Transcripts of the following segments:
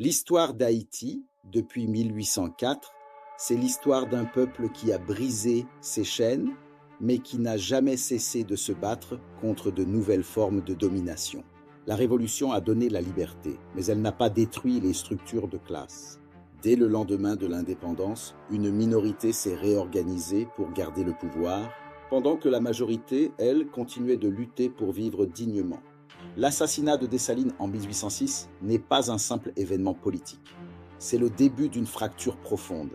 L'histoire d'Haïti, depuis 1804, c'est l'histoire d'un peuple qui a brisé ses chaînes, mais qui n'a jamais cessé de se battre contre de nouvelles formes de domination. La Révolution a donné la liberté, mais elle n'a pas détruit les structures de classe. Dès le lendemain de l'indépendance, une minorité s'est réorganisée pour garder le pouvoir, pendant que la majorité, elle, continuait de lutter pour vivre dignement. L'assassinat de Dessalines en 1806 n'est pas un simple événement politique. C'est le début d'une fracture profonde.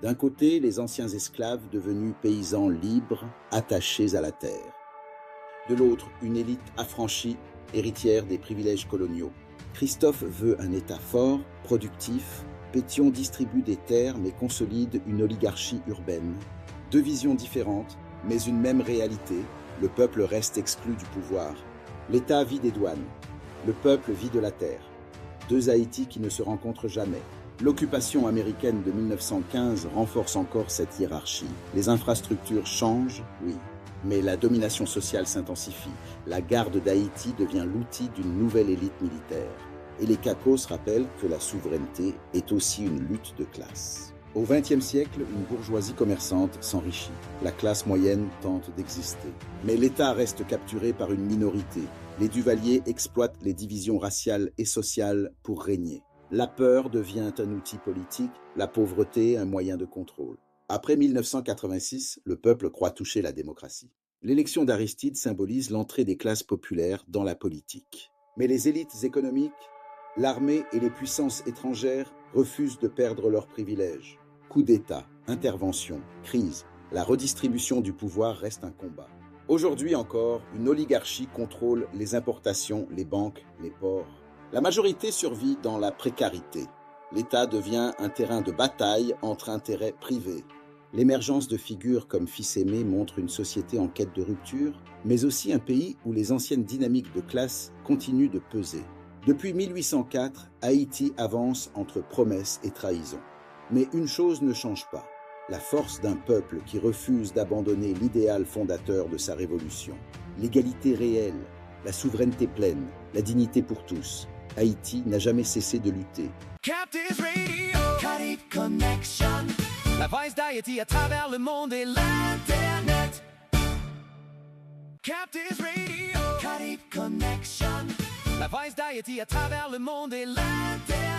D'un côté, les anciens esclaves devenus paysans libres, attachés à la terre. De l'autre, une élite affranchie, héritière des privilèges coloniaux. Christophe veut un État fort, productif. Pétion distribue des terres mais consolide une oligarchie urbaine. Deux visions différentes, mais une même réalité. Le peuple reste exclu du pouvoir. L'État vit des douanes. Le peuple vit de la terre. Deux Haïti qui ne se rencontrent jamais. L'occupation américaine de 1915 renforce encore cette hiérarchie. Les infrastructures changent, oui, mais la domination sociale s'intensifie. La garde d'Haïti devient l'outil d'une nouvelle élite militaire. Et les Cacos rappellent que la souveraineté est aussi une lutte de classe. Au XXe siècle, une bourgeoisie commerçante s'enrichit. La classe moyenne tente d'exister. Mais l'État reste capturé par une minorité. Les Duvalier exploitent les divisions raciales et sociales pour régner. La peur devient un outil politique, la pauvreté un moyen de contrôle. Après 1986, le peuple croit toucher la démocratie. L'élection d'Aristide symbolise l'entrée des classes populaires dans la politique. Mais les élites économiques, l'armée et les puissances étrangères refusent de perdre leurs privilèges. Coup d'État, intervention, crise, la redistribution du pouvoir reste un combat. Aujourd'hui encore, une oligarchie contrôle les importations, les banques, les ports. La majorité survit dans la précarité. L'État devient un terrain de bataille entre intérêts privés. L'émergence de figures comme Fils Aimé montre une société en quête de rupture, mais aussi un pays où les anciennes dynamiques de classe continuent de peser. Depuis 1804, Haïti avance entre promesses et trahison. Mais une chose ne change pas, la force d'un peuple qui refuse d'abandonner l'idéal fondateur de sa révolution. L'égalité réelle, la souveraineté pleine, la dignité pour tous. Haïti n'a jamais cessé de lutter. Captive Radio, Caribe Connection, la voix d'Haïti à travers le monde et l'Internet. Captive Radio, Caribe Connection, la voix d'Haïti à travers le monde et l'Internet.